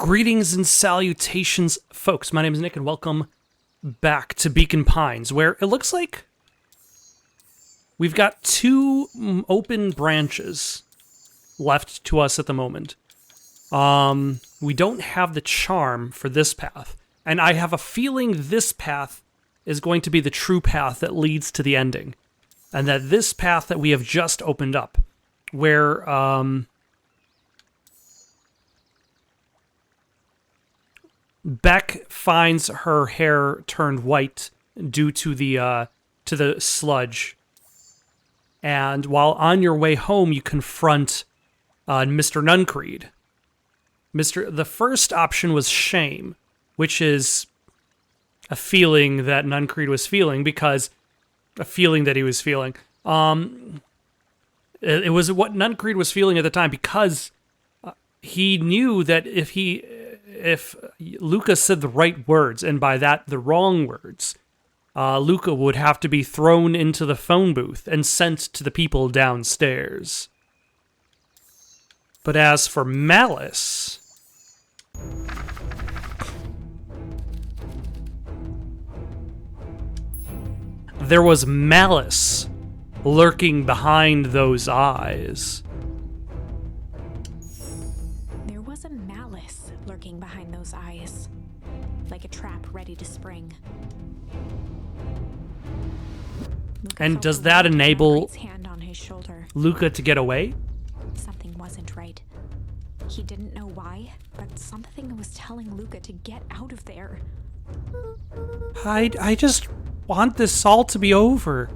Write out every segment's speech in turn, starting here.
Greetings and salutations, folks. My name is Nick, and welcome back to Beacon Pines, where it looks like we've got two open branches left to us at the moment. We don't have the charm for this path, and I have a feeling this path is going to be the true path that leads to the ending, and that this path that we have just opened up, where, Beck finds her hair turned white due to the sludge. And while on your way home, you confront Mr. Nuncreed. The first option was shame, which is a feeling that Nuncreed was feeling because a feeling that he was feeling. It was what Nuncreed was feeling at the time because he knew that if Luca said the right words, and by that, the wrong words, Luca would have to be thrown into the phone booth and sent to the people downstairs. But as for malice, there was malice lurking behind those eyes. Lurking behind those eyes, like a trap ready to spring. And does that enable hand on his shoulder. Luca to get away? Something wasn't right. He didn't know why, but something was telling Luca to get out of there. I just want this all to be over.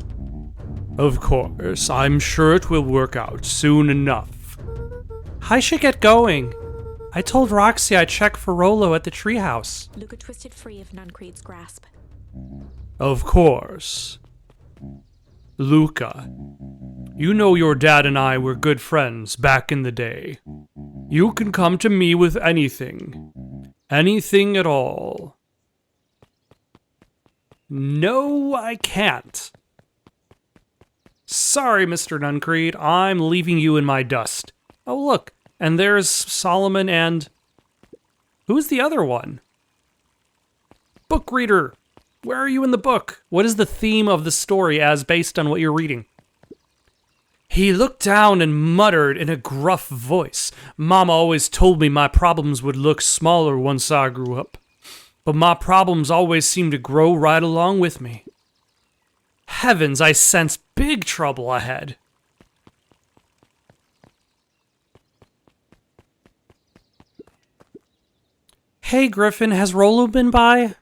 Of course, I'm sure it will work out soon enough. I should get going. I told Roxy I'd check for Rollo at the treehouse. Luca twisted free of Nuncreed's grasp. Of course. Luca, you know your dad and I were good friends back in the day. You can come to me with anything. Anything at all. No, I can't. Sorry, Mr. Nuncreed, I'm leaving you in my dust. Oh, look. And there's Solomon and... who's the other one? Book reader! Where are you in the book? What is the theme of the story as based on what you're reading? He looked down and muttered in a gruff voice. Mama always told me my problems would look smaller once I grew up. But my problems always seemed to grow right along with me. Heavens, I sense big trouble ahead. Hey, Griffin, has Rollo been by?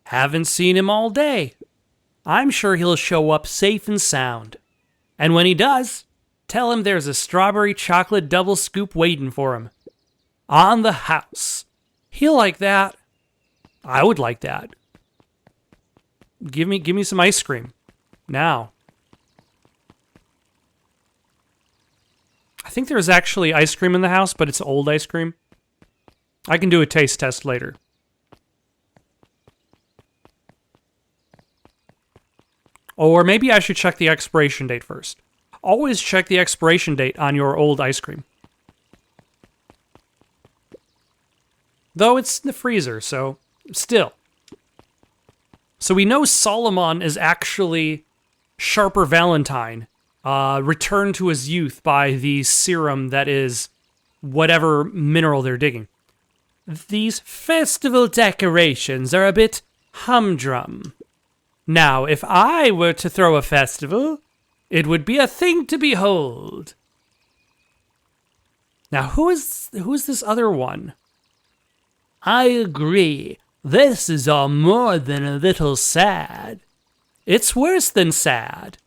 Haven't seen him all day. I'm sure he'll show up safe and sound. And when he does, tell him there's a strawberry chocolate double scoop waiting for him. On the house. He'll like that. I would like that. Give me some ice cream. Now. I think there's actually ice cream in the house, but it's old ice cream. I can do a taste test later. Or maybe I should check the expiration date first. Always check the expiration date on your old ice cream. Though it's in the freezer, so still. So we know Solomon is actually Sharper Valentine, returned to his youth by the serum that is whatever mineral they're digging. These festival decorations are a bit humdrum. Now, if I were to throw a festival, it would be a thing to behold. Now, who's this other one? I agree. This is all more than a little sad. It's worse than sad.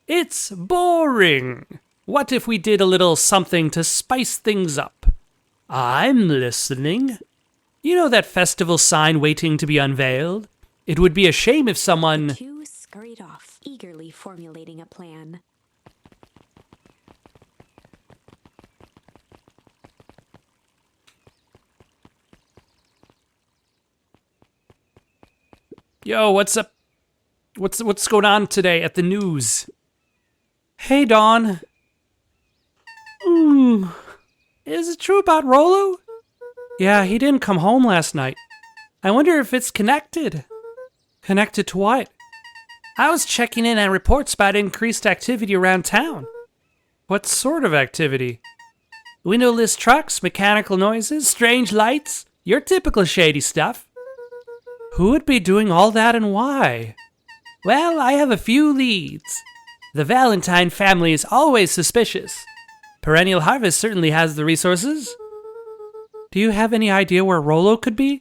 It's boring. What if we did a little something to spice things up? I'm listening. You know that festival sign waiting to be unveiled? It would be a shame if someone... The two scurried off, eagerly formulating a plan. Yo, what's up? What's going on today at the news? Hey, Dawn. Is it true about Rollo? Yeah, he didn't come home last night. I wonder if it's connected. Connected to what? I was checking in on reports about increased activity around town. What sort of activity? Windowless trucks, mechanical noises, strange lights, your typical shady stuff. Who would be doing all that and why? Well, I have a few leads. The Valentine family is always suspicious. Perennial Harvest certainly has the resources. Do you have any idea where Rollo could be?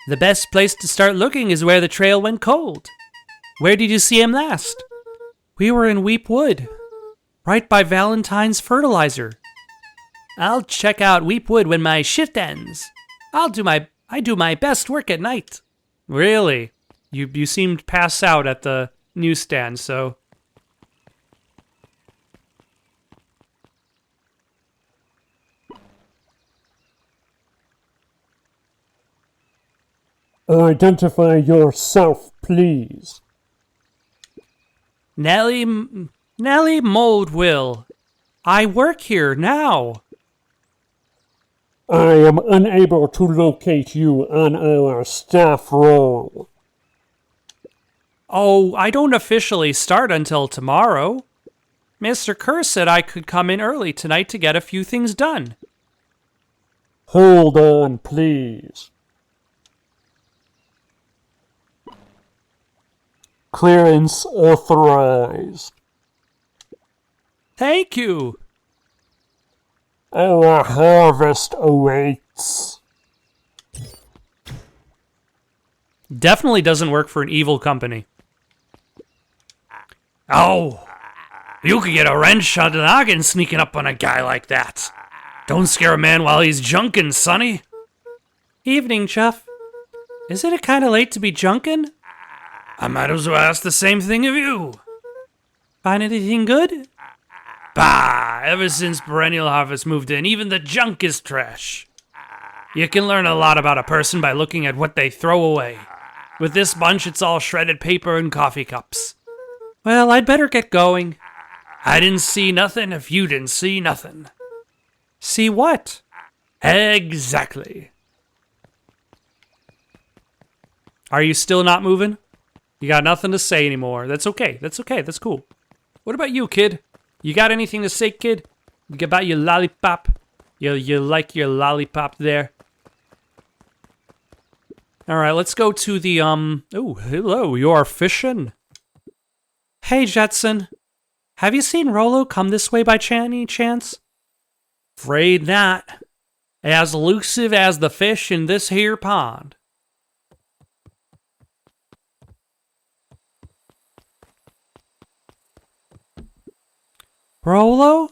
The best place to start looking is where the trail went cold. Where did you see him last? We were in Weep Wood, right by Valentine's fertilizer. I'll check out Weep Wood when my shift ends. I do my best work at night. Really? You seemed passed out at the newsstand, so... Identify yourself, please. Nellie Moldwill. I work here now. I am unable to locate you on our staff roll. Oh, I don't officially start until tomorrow. Mr. Kerr said I could come in early tonight to get a few things done. Hold on, please. Clearance authorized. Thank you. Our harvest awaits. Definitely doesn't work for an evil company. Oh, you could get a wrench on the noggin sneaking up on a guy like that. Don't scare a man while he's junkin', sonny. Evening, Chuff. Isn't it kind of late to be junkin'? I might as well ask the same thing of you. Find anything good? Bah, ever since Perennial Harvest moved in, even the junk is trash. You can learn a lot about a person by looking at what they throw away. With this bunch, it's all shredded paper and coffee cups. Well, I'd better get going. I didn't see nothing if you didn't see nothing. See what? Exactly. Are you still not moving? You got nothing to say anymore. That's okay. That's okay. That's cool. What about you, kid? You got anything to say, kid? About your lollipop? You like your lollipop there? Alright, let's go to the, Oh, hello. You are fishing? Hey, Jetson. Have you seen Rollo come this way by any chance? Afraid not. As elusive as the fish in this here pond. Rollo?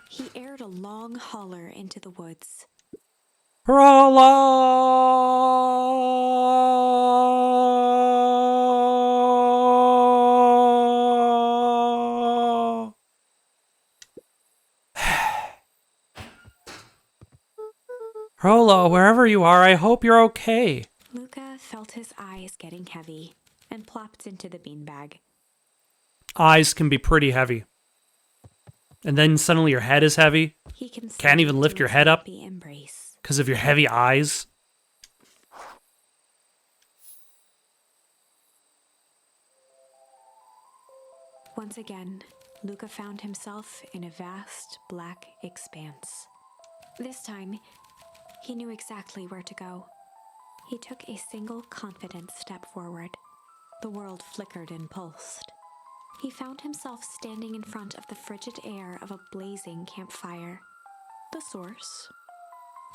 He aired a long holler into the woods. Rollo! Rollo, wherever you are, I hope you're okay. Luca felt his eyes getting heavy and plopped into the beanbag. Eyes can be pretty heavy. And then suddenly your head is heavy. He Can't even lift your head up the embrace. because of your heavy eyes. Once again, Luca found himself in a vast black expanse. This time, he knew exactly where to go. He took a single confident step forward. The world flickered and pulsed. He found himself standing in front of the frigid air of a blazing campfire. The source.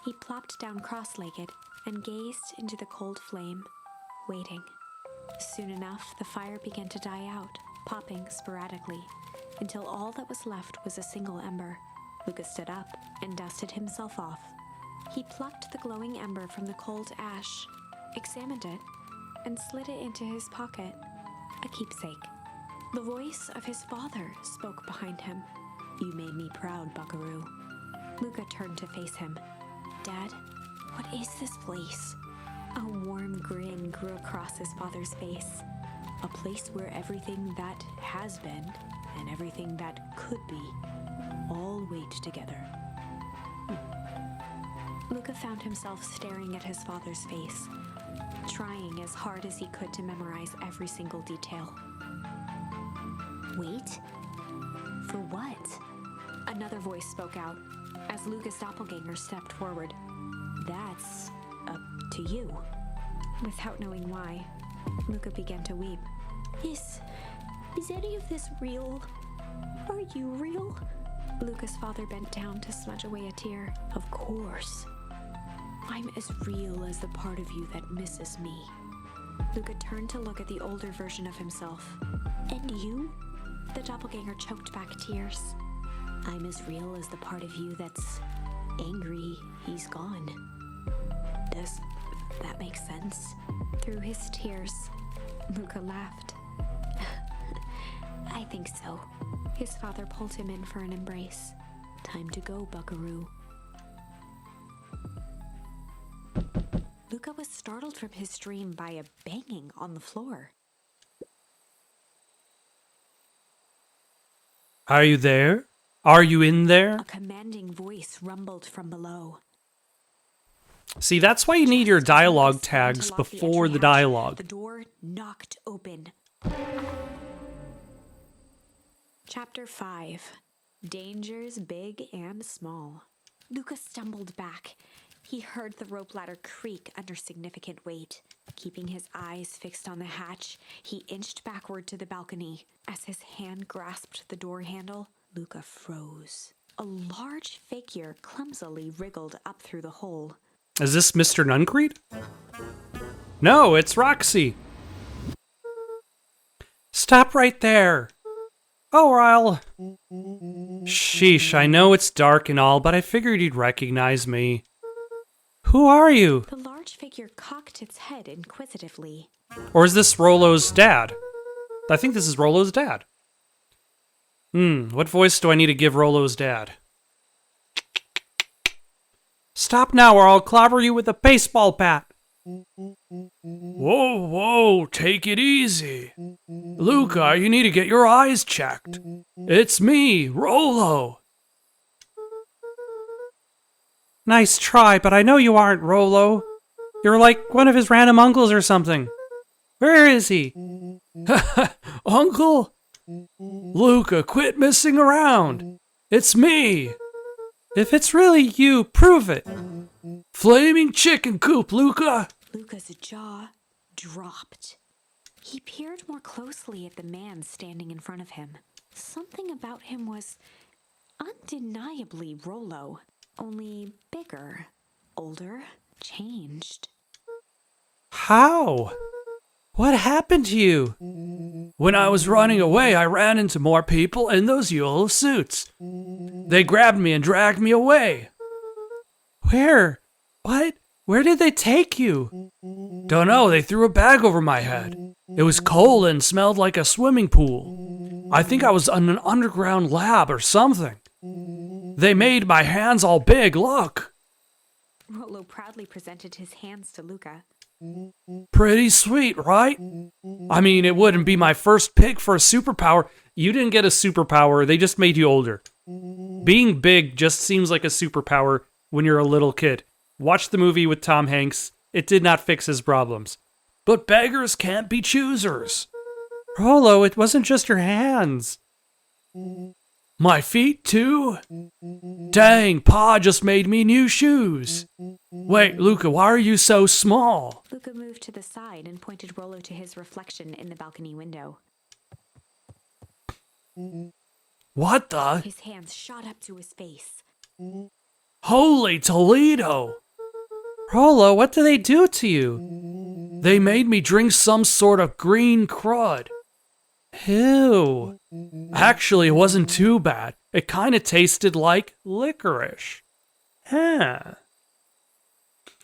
He plopped down cross-legged and gazed into the cold flame, waiting. Soon enough, the fire began to die out, popping sporadically, until all that was left was a single ember. Luca stood up and dusted himself off. He plucked the glowing ember from the cold ash, examined it, and slid it into his pocket, a keepsake. The voice of his father spoke behind him. "You made me proud, Buckaroo." Luca turned to face him. "Dad, what is this place?" A warm grin grew across his father's face. "A place where everything that has been and everything that could be all wait together." Luca found himself staring at his father's face, trying as hard as he could to memorize every single detail. Wait? For what? Another voice spoke out as Luca's doppelganger stepped forward. That's up to you. Without knowing why, Luca began to weep. Is any of this real? Are you real? Luca's father bent down to smudge away a tear. Of course. I'm as real as the part of you that misses me. Luca turned to look at the older version of himself. And you? The doppelganger choked back tears. I'm as real as the part of you that's angry he's gone. Does that make sense? Through his tears, Luca laughed. I think so. His father pulled him in for an embrace. Time to go, buckaroo. Luca was startled from his dream by a banging on the floor. Are you there? Are you in there? A commanding voice rumbled from below. See, that's why you need your dialogue tags before the dialogue. The door knocked open. Chapter 5. Dangers big and small. Luca stumbled back. He heard the rope ladder creak under significant weight. Keeping his eyes fixed on the hatch, he inched backward to the balcony. As his hand grasped the door handle, Luca froze. A large figure clumsily wriggled up through the hole. Is this Mr. Nuncreed? No, it's Roxy. Stop right there. Oh, or I'll... Sheesh, I know it's dark and all, but I figured you'd recognize me. Who are you? The large figure cocked its head inquisitively. Or is this Rollo's dad? I think this is Rollo's dad. What voice do I need to give Rollo's dad? Stop now or I'll clobber you with a baseball bat. Whoa, take it easy. Luca, you need to get your eyes checked. It's me, Rollo. Nice try, but I know you aren't Rollo. You're like one of his random uncles or something. Where is he? Uncle? Luca, quit messing around. It's me. If it's really you, prove it. Flaming chicken coop, Luca. Luca's jaw dropped. He peered more closely at the man standing in front of him. Something about him was undeniably Rollo, only bigger, older, changed. How? What happened to you? When I was running away, I ran into more people in those yellow suits. They grabbed me and dragged me away. Where? What? Where did they take you? Don't know, they threw a bag over my head. It was cold and smelled like a swimming pool. I think I was in an underground lab or something. They made my hands all big, look. Rollo proudly presented his hands to Luca. Pretty sweet, right? I mean, it wouldn't be my first pick for a superpower. You didn't get a superpower, they just made you older. Being big just seems like a superpower when you're a little kid. Watch the movie with Tom Hanks. It did not fix his problems. But beggars can't be choosers. Rollo, it wasn't just your hands. My feet, too? Dang, Pa just made me new shoes. Wait, Luca, why are you so small? Luca moved to the side and pointed Rollo to his reflection in the balcony window. What the? His hands shot up to his face. Holy Toledo! Rollo, what did they do to you? They made me drink some sort of green crud. Ew. Actually, it wasn't too bad. It kind of tasted like licorice. Huh.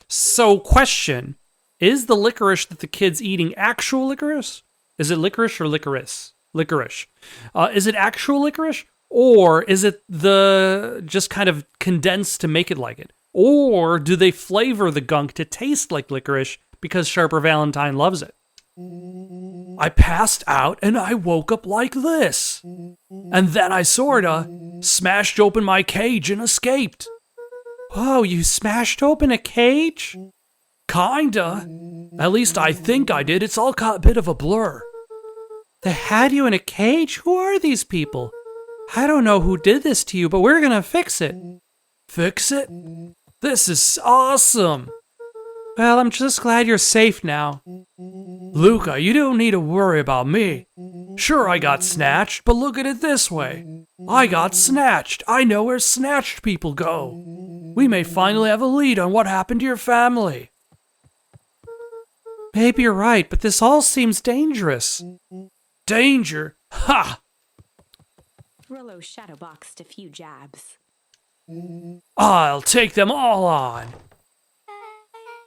So, question. Is the licorice that the kid's eating actual licorice? Is it licorice or licorice? Licorice. Is it actual licorice? Or is it the just kind of condensed to make it like it? Or do they flavor the gunk to taste like licorice because Sharper Valentine loves it? I passed out and I woke up like this. And then I sorta smashed open my cage and escaped. Whoa, you smashed open a cage? Kinda. At least I think I did. It's all got a bit of a blur. They had you in a cage? Who are these people? I don't know who did this to you, but we're gonna fix it. Fix it? This is awesome. Well, I'm just glad you're safe now. Luca, you don't need to worry about me. Sure, I got snatched, but look at it this way. I got snatched. I know where snatched people go. We may finally have a lead on what happened to your family. Maybe you're right, but this all seems dangerous. Danger? Ha! Rollo shadowboxed a few jabs. I'll take them all on.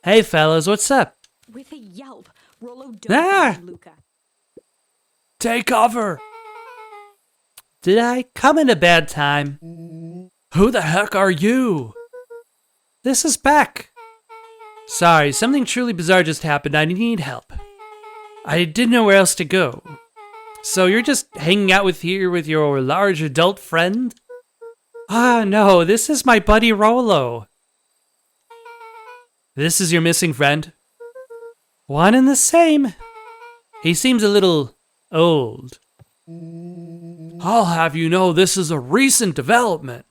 Hey fellas, what's up? With a yelp, Rollo dove Ah! on Luca. Take cover. Did I come in a bad time? Who the heck are you? This is Beck. Sorry, something truly bizarre just happened. I need help. I didn't know where else to go. So you're just hanging out with your large adult friend? Ah, no, this is my buddy Rollo. This is your missing friend? One and the same. He seems a little old. I'll have you know this is a recent development.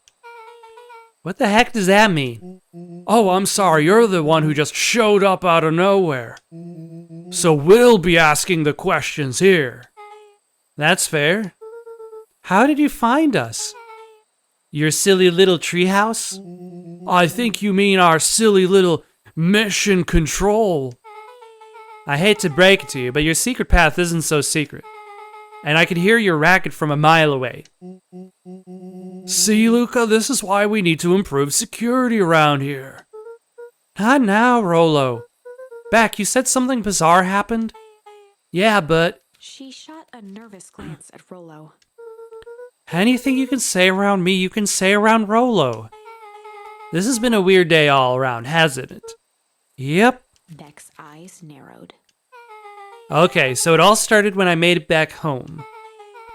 What the heck does that mean? Oh, I'm sorry, you're the one who just showed up out of nowhere. So we'll be asking the questions here. That's fair. How did you find us? Your silly little treehouse? I think you mean our silly little mission control. I hate to break it to you, but your secret path isn't so secret. And I could hear your racket from a mile away. See, Luca, this is why we need to improve security around here. Not now, Rollo. Beck, you said something bizarre happened? Yeah, but... She shot a nervous glance at Rollo. Anything you can say around me, you can say around Rollo. This has been a weird day all around, hasn't it? Yep. Beck's eyes narrowed. Okay, so it all started when I made it back home.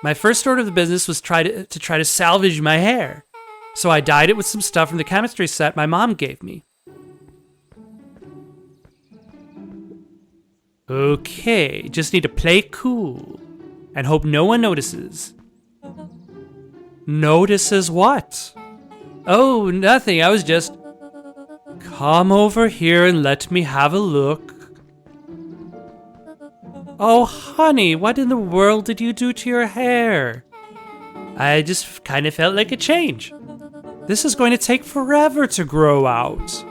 My first order of the business was try to salvage my hair. So I dyed it with some stuff from the chemistry set my mom gave me. Okay, just need to play cool and hope no one notices. Notices what? Oh, nothing, I was just... Come over here and let me have a look. Oh, honey, what in the world did you do to your hair? I just kind of felt like a change. This is going to take forever to grow out.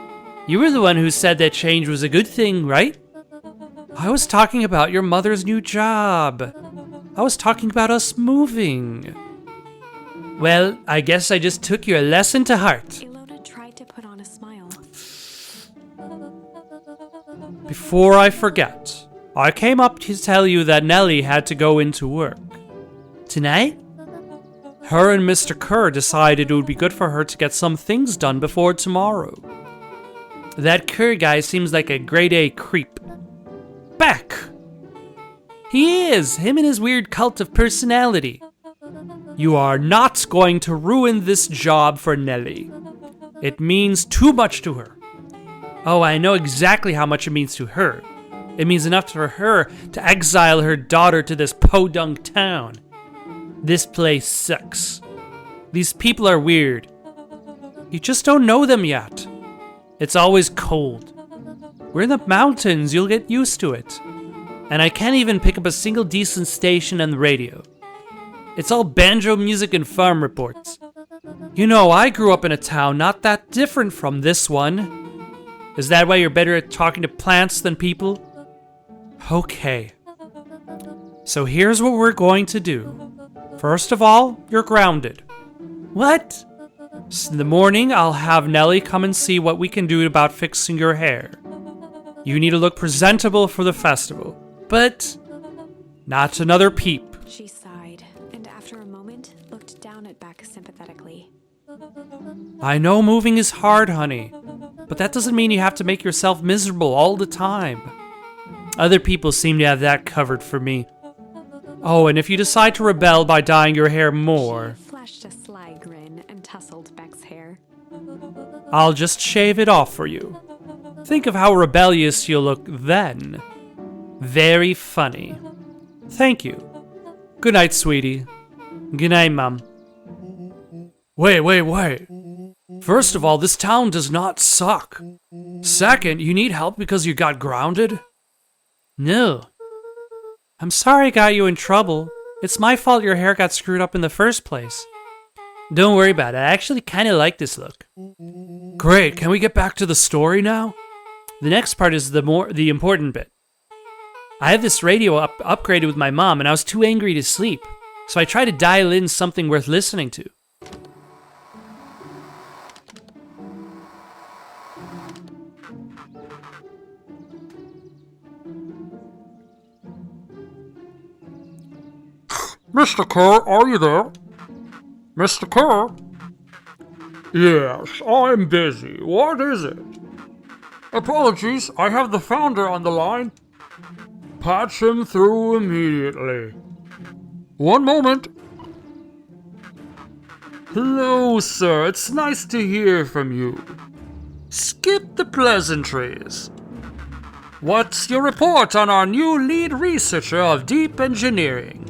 You were the one who said that change was a good thing, right? I was talking about your mother's new job. I was talking about us moving. Well, I guess I just took your lesson to heart. Ilona tried to put on a smile. Before I forget, I came up to tell you that Nellie had to go into work. Tonight? Her and Mr. Kerr decided it would be good for her to get some things done before tomorrow. That Kerr guy seems like a grade A creep. Beck! He is! Him and his weird cult of personality. You are not going to ruin this job for Nellie. It means too much to her. Oh, I know exactly how much it means to her. It means enough for her to exile her daughter to this podunk town. This place sucks. These people are weird. You just don't know them yet. It's always cold. We're in the mountains, you'll get used to it. And I can't even pick up a single decent station on the radio. It's all banjo music and farm reports. You know, I grew up in a town not that different from this one. Is that why you're better at talking to plants than people? Okay. So here's what we're going to do. First of all, you're grounded. What? So in the morning, I'll have Nellie come and see what we can do about fixing your hair. You need to look presentable for the festival, but not another peep. She sighed, and after a moment, looked down at Beck sympathetically. I know moving is hard, honey, but that doesn't mean you have to make yourself miserable all the time. Other people seem to have that covered for me. Oh, and if you decide to rebel by dyeing your hair more... She flashed a sly grin and tousled Beck's hair. I'll just shave it off for you. Think of how rebellious you'll look then. Very funny. Thank you. Good night, sweetie. Good night, Mom. Wait. First of all, this town does not suck. Second, you need help because you got grounded? No. I'm sorry I got you in trouble. It's my fault your hair got screwed up in the first place. Don't worry about it. I actually kind of like this look. Great. Can we get back to the story now? The next part is the important bit. I have this radio upgraded with my mom, and I was too angry to sleep. So I tried to dial in something worth listening to. Mr. Kerr, are you there? Mr. Kerr? Yes, I'm busy. What is it? Apologies, I have the founder on the line. Patch him through immediately. One moment. Hello, sir. It's nice to hear from you. Skip the pleasantries. What's your report on our new lead researcher of deep engineering?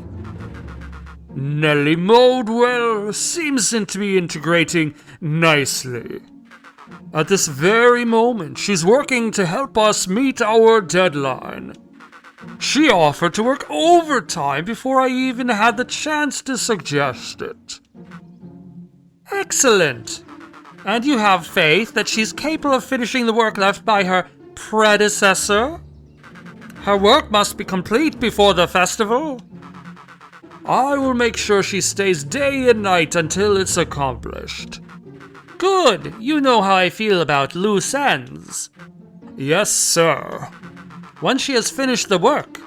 Nellie Modewell seems to be integrating nicely. At this very moment, she's working to help us meet our deadline. She offered to work overtime before I even had the chance to suggest it. Excellent. And you have faith that she's capable of finishing the work left by her predecessor? Her work must be complete before the festival. I will make sure she stays day and night until it's accomplished. Good. You know how I feel about loose ends. Yes, sir. Once she has finished the work,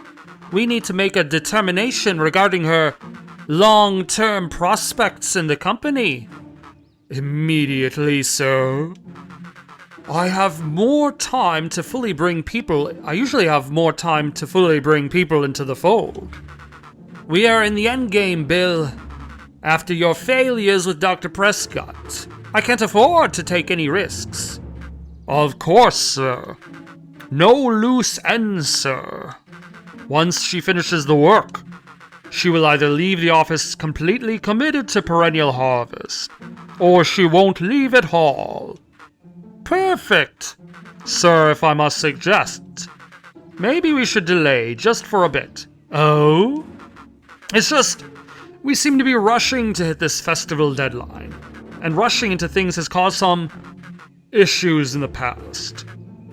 we need to make a determination regarding her long-term prospects in the company. Immediately, sir. I usually have more time to fully bring people into the fold. We are in the endgame, Bill. After your failures with Dr. Prescott, I can't afford to take any risks. Of course, sir. No loose ends, sir. Once she finishes the work, she will either leave the office completely committed to perennial harvest, or she won't leave at all. Perfect. Sir, if I must suggest, maybe we should delay just for a bit. Oh? It's just, we seem to be rushing to hit this festival deadline, and rushing into things has caused some issues in the past.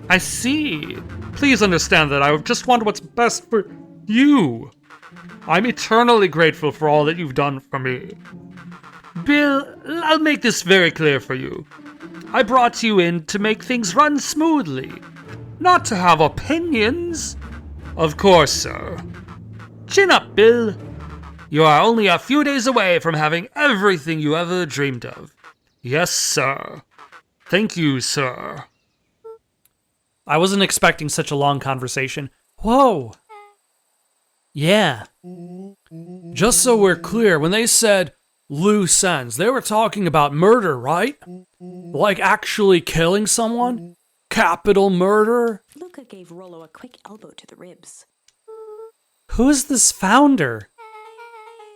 I see. Please understand that I just want what's best for you. I'm eternally grateful for all that you've done for me. Bill, I'll make this very clear for you. I brought you in to make things run smoothly, not to have opinions. Of course, sir. Chin up, Bill. You are only a few days away from having everything you ever dreamed of. Yes, sir. Thank you, sir. I wasn't expecting such a long conversation. Whoa. Yeah. Just so we're clear, when they said loose ends, they were talking about murder, right? Like actually killing someone? Capital murder? Luca gave Rollo a quick elbow to the ribs. Who's this founder?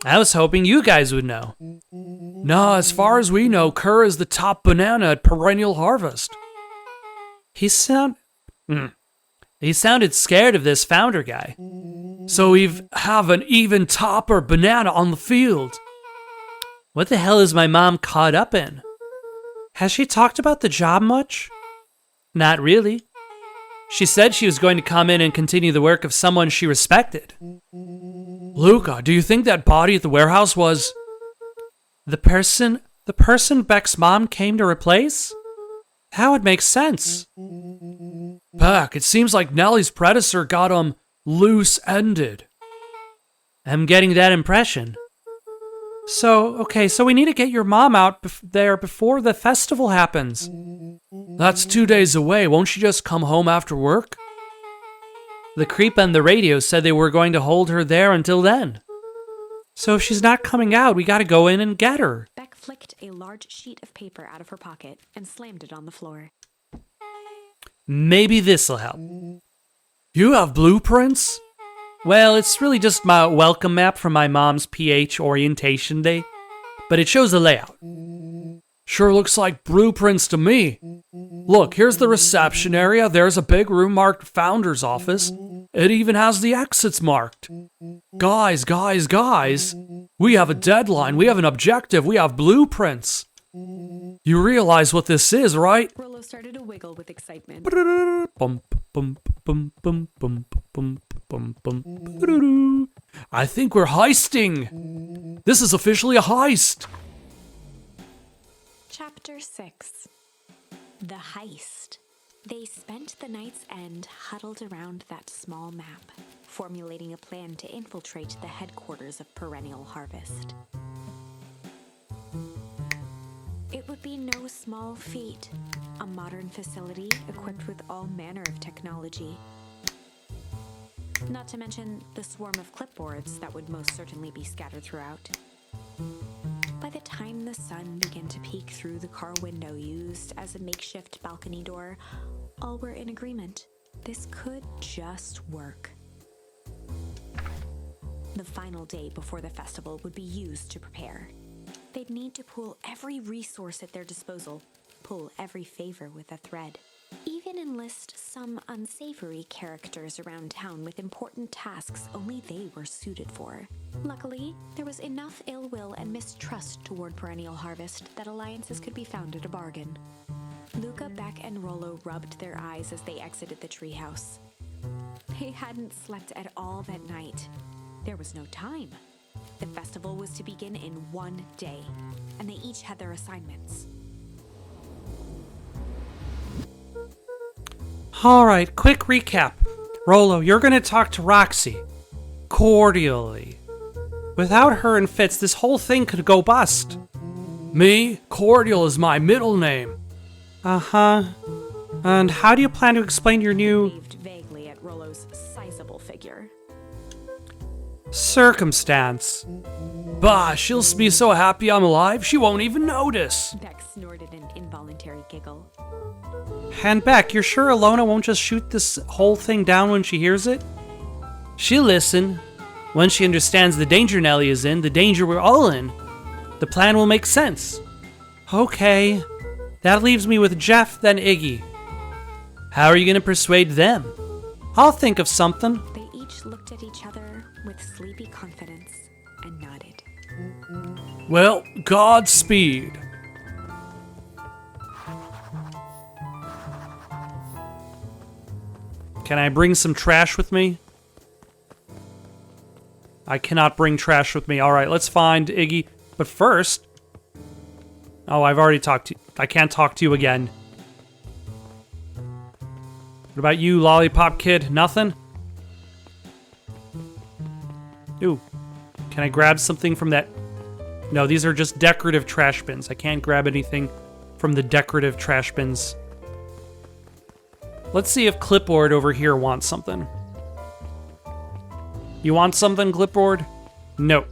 I was hoping you guys would know. No, as far as we know, Kerr is the top banana at Perennial Harvest. He sounded scared of this founder guy. So we have an even topper banana on the field. What the hell is my mom caught up in? Has she talked about the job much? Not really. She said she was going to come in and continue the work of someone she respected. Luca, do you think that body at the warehouse was the person Beck's mom came to replace? That would make sense. Beck, it seems like Nellie's predecessor got loose-ended. I'm getting that impression. So we need to get your mom out there before the festival happens. That's 2 days away. Won't she just come home after work? The creep on the radio said they were going to hold her there until then. So if she's not coming out, we gotta go in and get her. Beck flicked a large sheet of paper out of her pocket and slammed it on the floor. Maybe this'll help. You have blueprints? Well, it's really just my welcome map from my mom's PH orientation day, but it shows the layout. Sure looks like blueprints to me. Look, here's the reception area. There's a big room marked Founder's Office. It even has the exits marked. Guys, we have a deadline. We have an objective. We have blueprints. You realize what this is, right? Rollo started to wiggle with excitement. I think we're heisting. This is officially a heist. Chapter 6. The Heist. They spent the night's end huddled around that small map, formulating a plan to infiltrate the headquarters of Perennial Harvest. It would be no small feat, a modern facility equipped with all manner of technology. Not to mention the swarm of clipboards that would most certainly be scattered throughout. By the time the sun began to peek through the car window used as a makeshift balcony door, all were in agreement. This could just work. The final day before the festival would be used to prepare. They'd need to pool every resource at their disposal, pull every favor with a thread. Even enlist some unsavory characters around town with important tasks only they were suited for. Luckily, there was enough ill will and mistrust toward Perennial Harvest that alliances could be found at a bargain. Luca, Beck, and Rollo rubbed their eyes as they exited the treehouse. They hadn't slept at all that night. There was no time. The festival was to begin in one day, and they each had their assignments. All right, quick recap. Rollo, you're going to talk to Roxy. Cordially. Without her and Fitz, this whole thing could go bust. Me? Cordial is my middle name. Uh-huh. And how do you plan to explain your new... Waved vaguely at Rollo's sizable figure. circumstance? Bah, she'll be so happy I'm alive, she won't even notice. Beck snorted an involuntary giggle. And Beck, you're sure Alona won't just shoot this whole thing down when she hears it? She'll listen. When she understands the danger Nellie is in, the danger we're all in, the plan will make sense. Okay. That leaves me with Jeff, then Iggy. How are you going to persuade them? I'll think of something. They each looked at each other with sleepy confidence and nodded. Well, Godspeed. Can I bring some trash with me? I cannot bring trash with me. All right, let's find Iggy. But first... Oh, I've already talked to you. I can't talk to you again. What about you, Lollipop Kid? Nothing? Ooh. Can I grab something from that? No, these are just decorative trash bins. I can't grab anything from the decorative trash bins. Let's see if Clipboard over here wants something. You want something, Clipboard? No.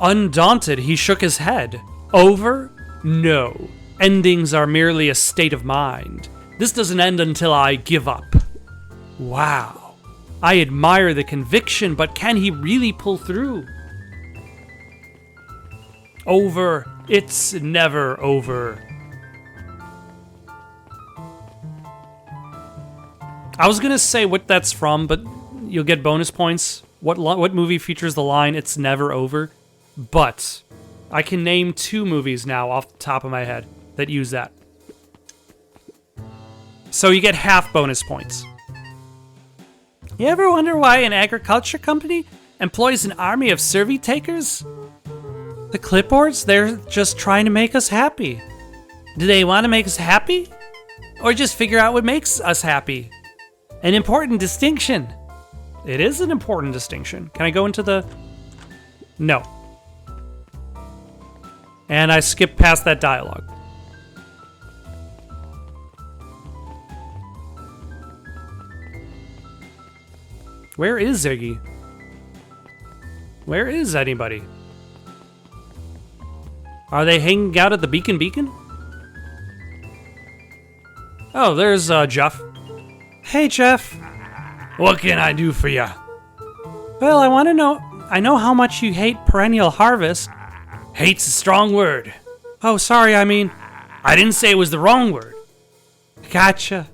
Undaunted, he shook his head. Over? No. Endings are merely a state of mind. This doesn't end until I give up. Wow. I admire the conviction, but can he really pull through? Over. It's never over. I was gonna say what that's from, but you'll get bonus points. What movie features the line, "It's never over"? But I can name 2 movies now off the top of my head that use that. So you get half bonus points. You ever wonder why an agriculture company employs an army of survey takers? The Clipboards, they're just trying to make us happy. Do they want to make us happy? Or just figure out what makes us happy? An important distinction. It is an important distinction. Can I go into the... No. And I skipped past that dialogue. Where is Ziggy? Where is anybody? Are they hanging out at the Beacon? Oh, there's Jeff. Hey, Jeff. What can I do for ya? Well, I know how much you hate perennial harvest. Hate's a strong word. Oh, sorry, I didn't say it was the wrong word. Gotcha.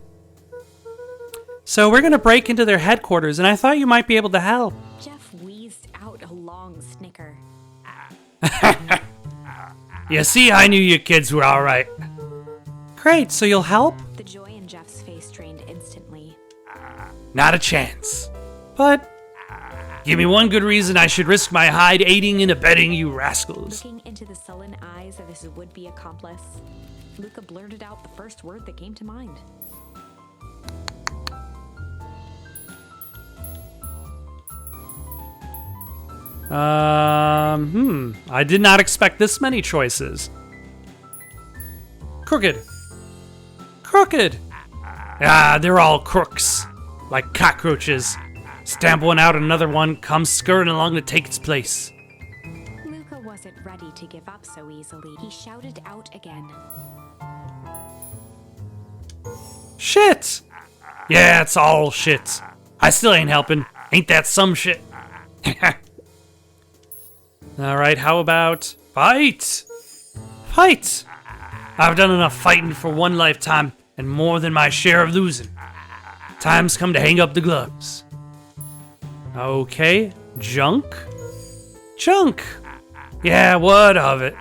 So we're gonna break into their headquarters, and I thought you might be able to help. Jeff wheezed out a long snicker. You see, I knew you kids were alright. Great, so you'll help? The joy in Jeff's face drained instantly. Not a chance. But give me one good reason I should risk my hide aiding and abetting you rascals. Looking into the sullen eyes of his would-be accomplice, Luca blurted out the first word that came to mind. I did not expect this many choices. Crooked. Crooked! Ah, they're all crooks. Like cockroaches. Stamp one out, another one comes skirting along to take its place. Luca wasn't ready to give up so easily. He shouted out again. Shit! Yeah, it's all shit. I still ain't helping. Ain't that some shit? Alright, how about fight? Fight! I've done enough fighting for one lifetime and more than my share of losing. Time's come to hang up the gloves. Okay, junk? Junk! Yeah, what of it?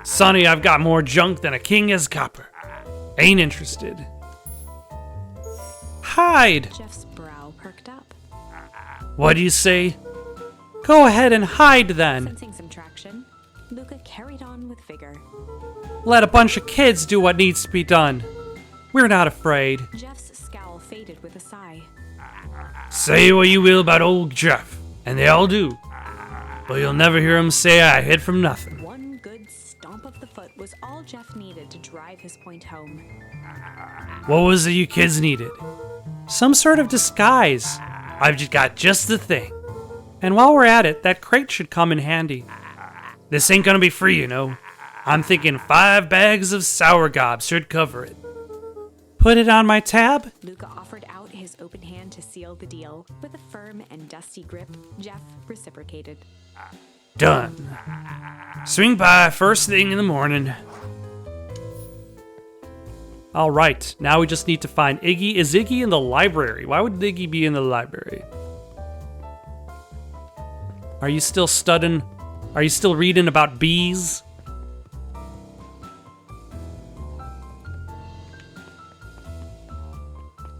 Sonny, I've got more junk than a king has copper. Ain't interested. Hide! Jeff's brow perked up. What do you say? Go ahead and hide then. Sensing some traction, Luca carried on with vigor. Let a bunch of kids do what needs to be done. We're not afraid. Jeff's scowl faded with a sigh. Say what you will about old Jeff, and they all do. But you'll never hear him say I hid from nothing. One good stomp of the foot was all Jeff needed to drive his point home. What was it you kids needed? Some sort of disguise. I've just got just the thing. And while we're at it, that crate should come in handy. This ain't gonna be free, you know. I'm thinking 5 bags of sour gobs should cover it. Put it on my tab? Luca offered out his open hand to seal the deal. With a firm and dusty grip, Jeff reciprocated. Done. Swing by first thing in the morning. Alright, now we just need to find Iggy. Is Iggy in the library? Why would Iggy be in the library? Are you still studying? Are you still reading about bees?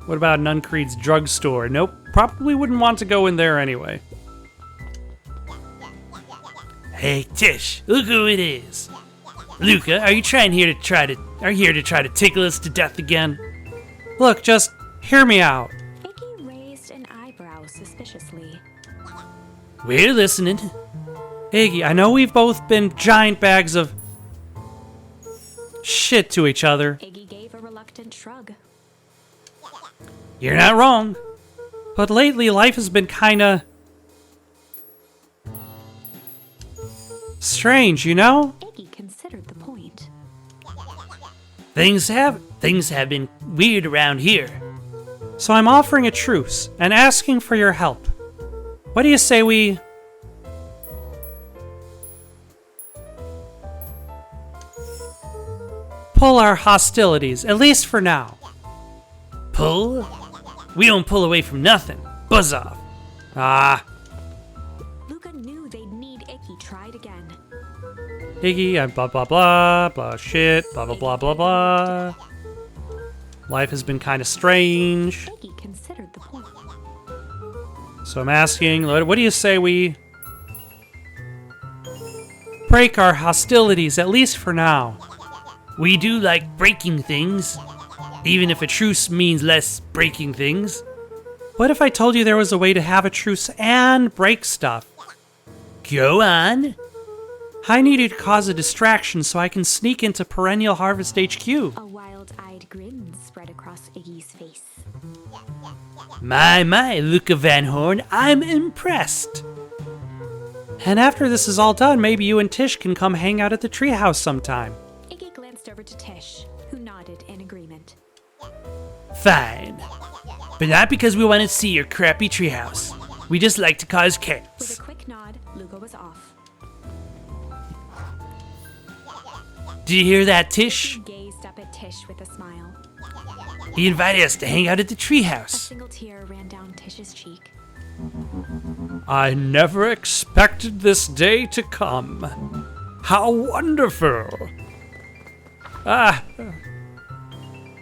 What about Nuncreed's drugstore? Nope, probably wouldn't want to go in there anyway. Hey Tish, look who it is. Luca, are you here to try to tickle us to death again? Look, just hear me out. Iggy raised an eyebrow suspiciously. We're listening. Iggy, I know we've both been giant bags of shit to each other. Iggy gave a reluctant shrug. You're not wrong. But lately, life has been kinda strange, you know? Iggy considered the point. Things have been weird around here. So I'm offering a truce and asking for your help. What do you say we... pull our hostilities, at least for now? Pull? We don't pull away from nothing. Buzz off. Ah. Luca knew they'd need Iggy tried again. Iggy, and blah blah blah, blah shit, blah blah blah blah blah. Life has been kind of strange. Iggy considered the point. So I'm asking, what do you say we break our hostilities, at least for now? We do like breaking things, even if a truce means less breaking things. What if I told you there was a way to have a truce and break stuff? Go on. I needed to cause a distraction so I can sneak into Perennial Harvest HQ. A wild-eyed grin spread across Iggy's face. My, Luca Van Horn, I'm impressed. And after this is all done, maybe you and Tish can come hang out at the treehouse sometime. Iggy glanced over to Tish, who nodded in agreement. Fine. But not because we want to see your crappy treehouse. We just like to cause With chaos. a quick nod, Luca was off. Did you hear that, Tish? He gazed up at Tish with a smile. He invited us to hang out at the A treehouse. single tear ran down Tish's cheek. I never expected this day to come. How wonderful!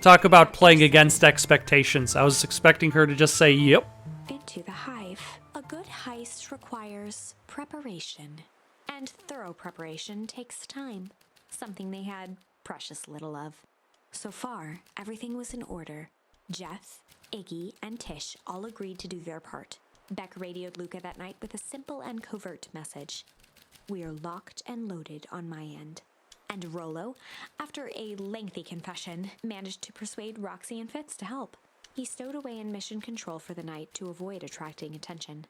Talk about playing against expectations. I was expecting her to just say, yep. Into the hive. A good heist requires preparation. And thorough preparation takes time. Something they had precious little of. So far, everything was in order. Jeff, Iggy, and Tish all agreed to do their part. Beck radioed Luca that night with a simple and covert message. We are locked and loaded on my end. And Rollo, after a lengthy confession, managed to persuade Roxy and Fitz to help. He stowed away in mission control for the night to avoid attracting attention.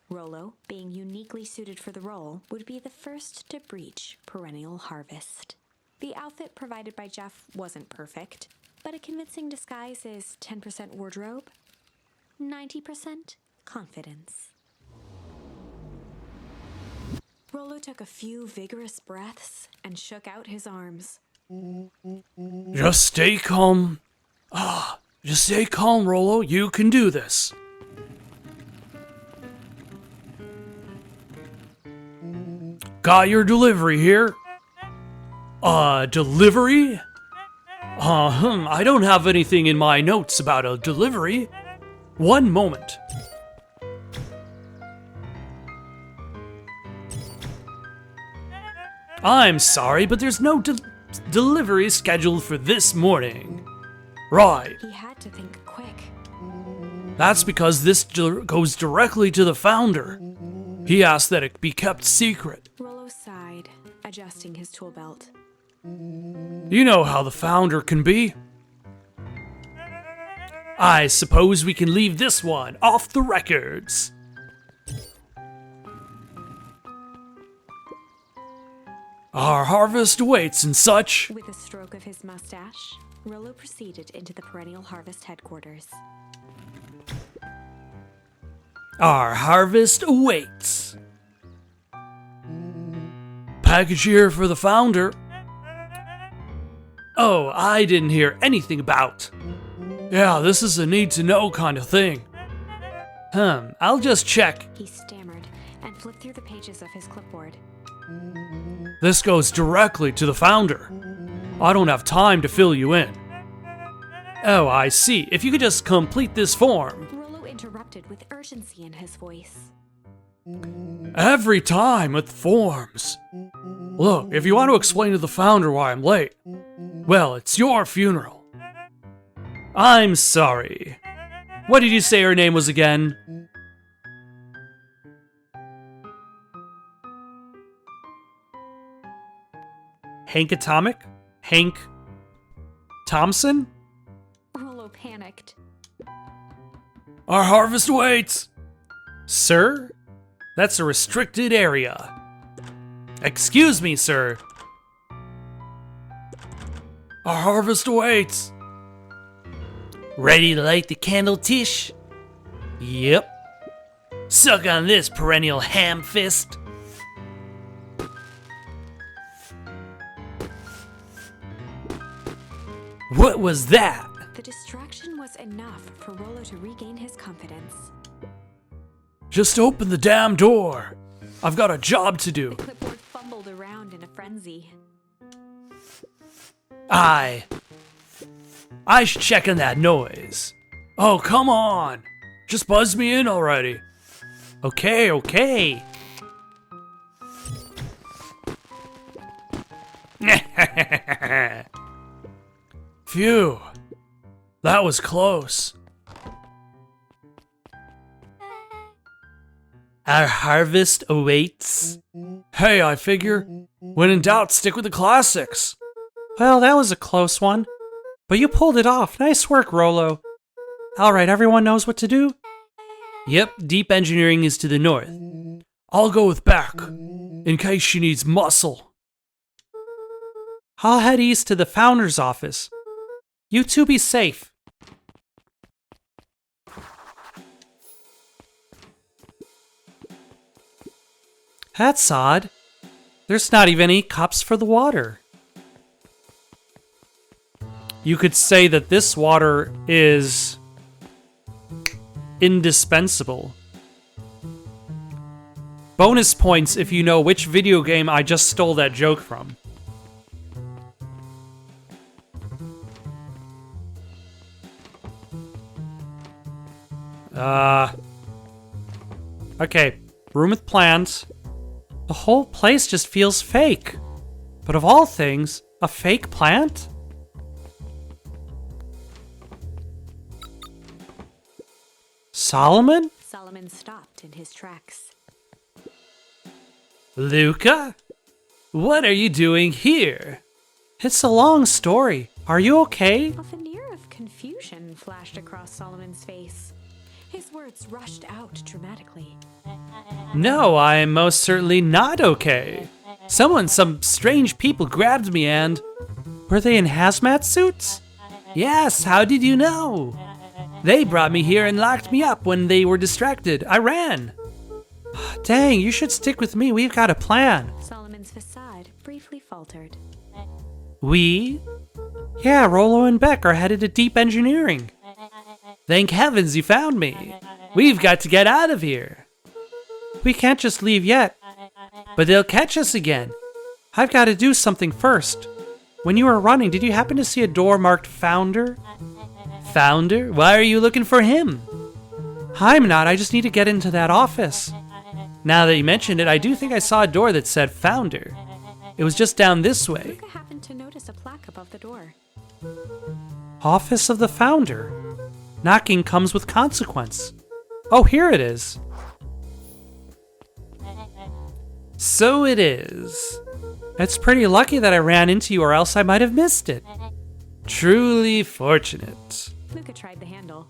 Rollo, being uniquely suited for the role, would be the first to breach perennial harvest. The outfit provided by Jeff wasn't perfect, but a convincing disguise is 10% wardrobe, 90% confidence. Rollo took a few vigorous breaths and shook out his arms. Just stay calm. Just stay calm, Rollo. You can do this. Got your delivery here. Delivery? I don't have anything in my notes about a delivery. One moment. I'm sorry, but there's no delivery scheduled for this morning. Right. He had to think quick. That's because this goes directly to the founder. He asked that it be kept secret. Rollo sighed, adjusting his tool belt. You know how the founder can be. I suppose we can leave this one off the records. Our harvest awaits and such. With a stroke of his mustache, Rollo proceeded into the Perennial Harvest headquarters. Our harvest awaits. Package here for the founder. Oh, I didn't hear anything about. Yeah, this is a need-to-know kind of thing. I'll just check. He stammered and flipped through the pages of his clipboard. This goes directly to the founder. I don't have time to fill you in. Oh, I see. If you could just complete this form. Rollo interrupted with urgency in his voice. Every time with forms. Look, if you want to explain to the founder why I'm late, well, it's your funeral. I'm sorry. What did you say her name was again? Hank Atomic? Hank Thompson? Rollo panicked. Our harvest waits! Sir? That's a restricted area. Excuse me, sir. Our harvest awaits. Ready to light the candle, Tish? Yep. Suck on this, perennial ham fist. What was that? The distraction was enough for Rollo to regain his confidence. Just open the damn door. I've got a job to do. The clipboard fumbled around in a frenzy. I should check on that noise. Oh, come on. Just buzz me in already. Okay. Phew. That was close. Our harvest awaits. Hey, I figure, when in doubt, stick with the classics. Well, that was a close one. But you pulled it off. Nice work, Rollo. Alright, everyone knows what to do? Yep, deep engineering is to the north. I'll go with Beck, in case she needs muscle. I'll head east to the founder's office. You two be safe. That's odd. There's not even any cups for the water. You could say that this water is indispensable. Bonus points if you know which video game I just stole that joke from. Okay, room with plants. The whole place just feels fake. But of all things, a fake plant? Solomon? Solomon stopped in his tracks. Luca? What are you doing here? It's a long story. Are you okay? A veneer of confusion flashed across Solomon's face. His words rushed out dramatically. No, I'm most certainly not okay. Some strange people grabbed me and... Were they in hazmat suits? Yes, how did you know? They brought me here and locked me up when they were distracted. I ran. Dang, you should stick with me. We've got a plan. Solomon's facade briefly faltered. We? Yeah, Rollo and Beck are headed to deep engineering. Thank heavens you found me. We've got to get out of here. We can't just leave yet. But they'll catch us again. I've got to do something first. When you were running, did you happen to see a door marked Founder? Founder? Why are you looking for him? I'm not. I just need to get into that office. Now that you mentioned it, I do think I saw a door that said Founder. It was just down this way. Luca happened to notice a plaque above the door. Office of the Founder. Knocking comes with consequence. Oh, here it is. So it is. It's pretty lucky that I ran into you or else I might have missed it. Truly fortunate. Luca tried the handle.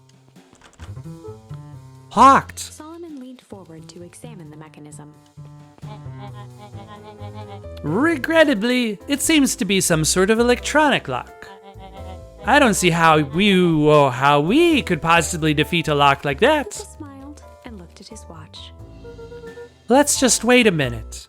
Locked. Solomon leaned forward to examine the mechanism. Regrettably, it seems to be some sort of electronic lock. I don't see how we could possibly defeat a lock like Luca that. smiled and looked at his watch. Let's just wait a minute.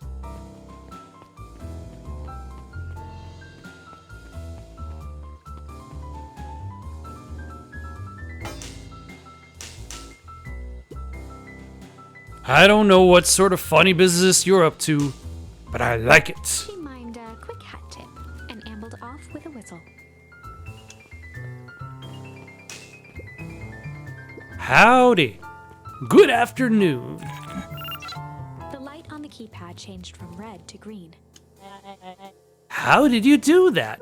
I don't know what sort of funny business you're up to, but I like it. He mimed a quick hat tip and ambled off with a whistle. Howdy. Good afternoon. The light on the keypad changed from red to green. How did you do that?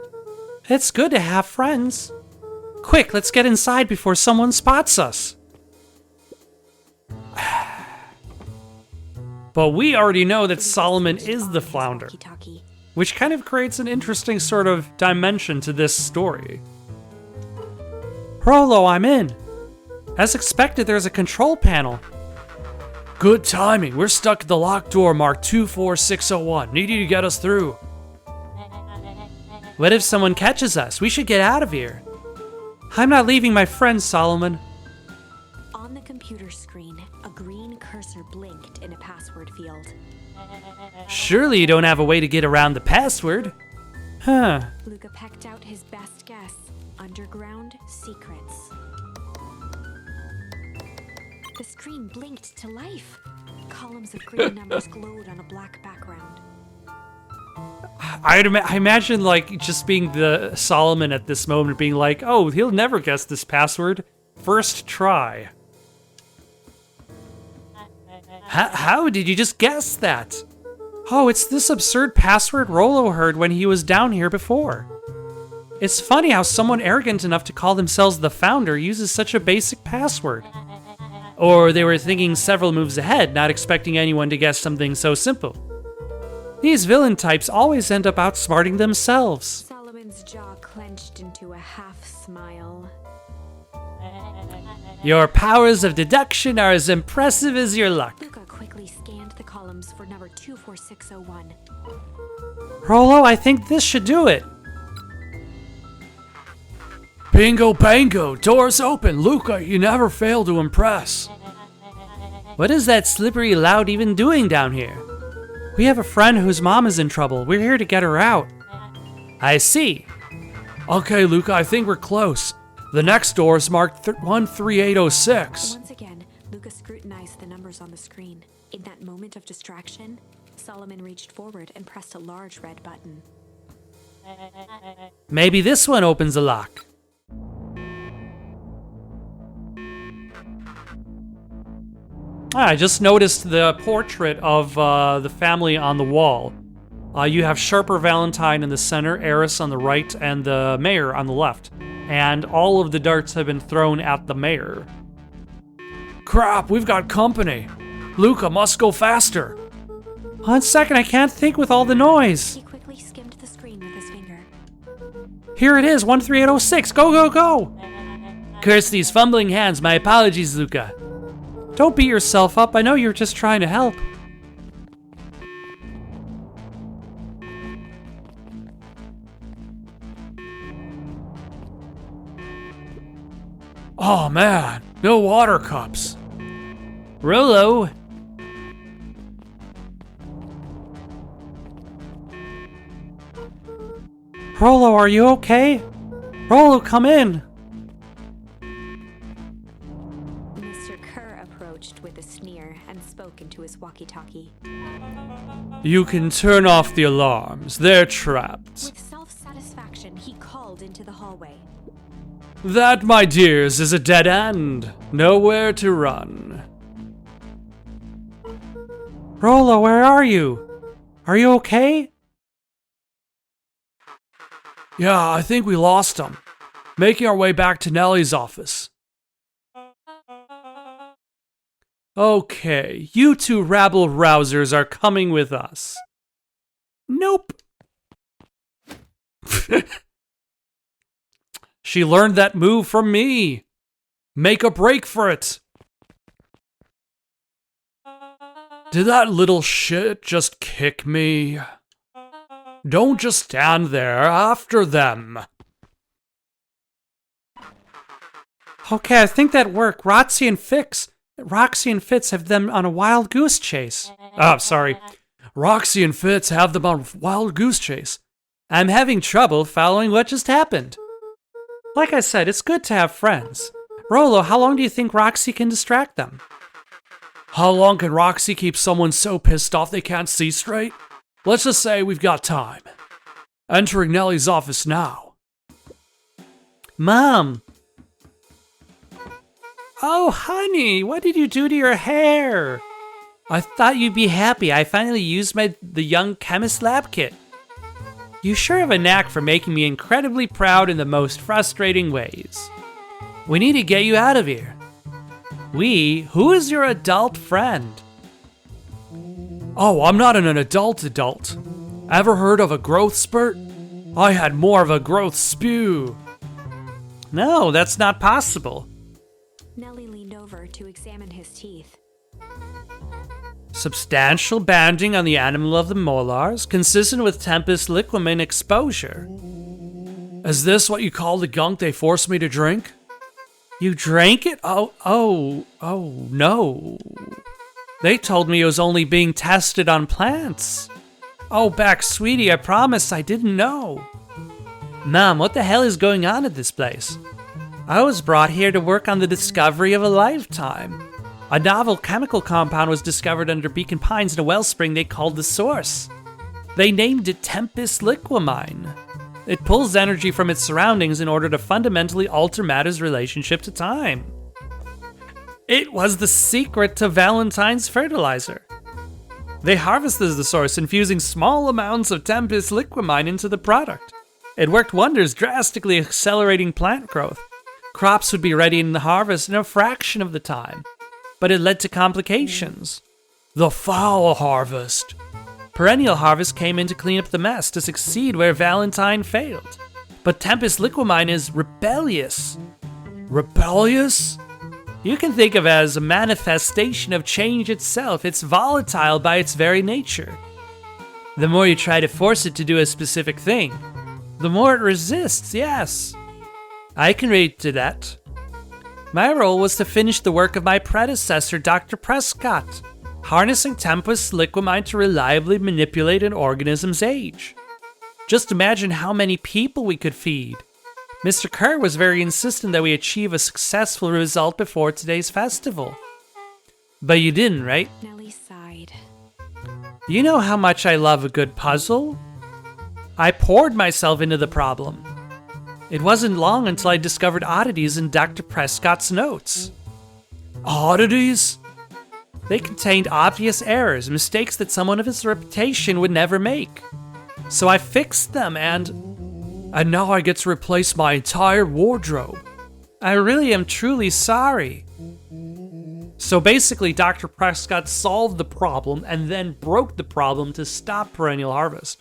It's good to have friends. Quick, let's get inside before someone spots us. But we already know that Solomon is the flounder, Walkie-talkie. which kind of creates an interesting sort of dimension to this story. Rollo, I'm in. As expected, there's a control panel. Good timing. We're stuck at the locked door marked 24601. Need you to get us through. What if someone catches us? We should get out of here. I'm not leaving my friend, Solomon. On the computer screen, a green cursor blinked in a password field. Surely you don't have a way to get around the password. Huh. Luca pecked out his best guess. Underground secrets. The screen blinked to life. Columns of green numbers glowed on a black background. I imagine, like, just being the Solomon at this moment, being like, oh, he'll never guess this password. First try. How did you just guess that? Oh, it's this absurd password Rollo heard when he was down here before. It's funny how someone arrogant enough to call themselves the founder uses such a basic password. Or they were thinking several moves ahead, not expecting anyone to guess something so simple. These villain types always end up outsmarting themselves. Solomon's jaw clenched into a half smile. Your powers of deduction are as impressive as your luck. Luca quickly scanned the columns for number 24601. Rolo, I think this should do it. Bingo bango, doors open. Luca, you never fail to impress. What is that slippery loud even doing down here? We have a friend whose mom is in trouble. We're here to get her out. I see. Okay, Luca, I think we're close. The next door is marked 13806. Once again, Luca scrutinized the numbers on the screen. In that moment of distraction, Solomon reached forward and pressed a large red button. Maybe this one opens the lock. I just noticed the portrait of the family on the wall. You have Sharper Valentine in the center, Eris on the right, and the mayor on the left. And all of the darts have been thrown at the mayor. Crap, we've got company. Luca must go faster. 1 second, I can't think with all the noise. He quickly skimmed the screen with his finger. Here it is, 13806. Go, go, go! Curse these fumbling hands. My apologies, Luca. Don't beat yourself up. I know you're just trying to help. Oh man, no water cups. Rolo. Rolo, are you okay? Rolo, come in. Mr. Kerr approached with a sneer and spoke into his walkie-talkie. You can turn off the alarms. They're trapped. With self-satisfaction, he called into the hallway. That, my dears, is a dead end. Nowhere to run. Rolo, where are you? Are you okay? Yeah, I think we lost him. Making our way back to Nellie's office. Okay, you two rabble-rousers are coming with us. Nope. She learned that move from me. Make a break for it. Did that little shit just kick me? Don't just stand there after them. Okay, I think that worked. Roxy and Fitz have them on a wild goose chase. Oh, sorry. Roxy and Fitz have them on a wild goose chase. I'm having trouble following what just happened. Like I said, it's good to have friends. Rolo, how long do you think Roxy can distract them? How long can Roxy keep someone so pissed off they can't see straight? Let's just say we've got time. Entering Nellie's office now. Mom! Oh, honey, what did you do to your hair? I thought you'd be happy. I finally used the young chemist lab kit. You sure have a knack for making me incredibly proud in the most frustrating ways. We need to get you out of here. Who is your adult friend? Oh, I'm not an adult. Ever heard of a growth spurt? I had more of a growth spew. No, that's not possible. Nellie leaned over to examine his teeth. Substantial banding on the animal of the molars, consistent with Tempest liquamin exposure. Is this what you call the gunk they forced me to drink? You drank it? Oh, no. They told me it was only being tested on plants. Oh, Beck, sweetie, I promise I didn't know. Mom, what the hell is going on at this place? I was brought here to work on the discovery of a lifetime. A novel chemical compound was discovered under Beacon Pines in a wellspring they called the Source. They named it Tempest liquamine. It pulls energy from its surroundings in order to fundamentally alter matter's relationship to time. It was the secret to Valentine's fertilizer. They harvested the source, infusing small amounts of Tempest liquamine into the product. It worked wonders, drastically accelerating plant growth. Crops would be ready in the harvest in a fraction of the time. But it led to complications. The foul harvest. Perennial harvest came in to clean up the mess, to succeed where Valentine failed. But Tempest liquamine is rebellious. Rebellious? You can think of it as a manifestation of change itself. It's volatile by its very nature. The more you try to force it to do a specific thing, the more it resists, yes. I can relate to that. My role was to finish the work of my predecessor, Dr. Prescott, harnessing Tempest's liquimine to reliably manipulate an organism's age. Just imagine how many people we could feed. Mr. Kerr was very insistent that we achieve a successful result before today's festival. But you didn't, right? Nellie sighed. You know how much I love a good puzzle? I poured myself into the problem. It wasn't long until I discovered oddities in Dr. Prescott's notes. Oddities? They contained obvious errors, mistakes that someone of his reputation would never make. So I fixed them and now I get to replace my entire wardrobe. I really am truly sorry. So basically, Dr. Prescott solved the problem and then broke the problem to stop perennial harvest.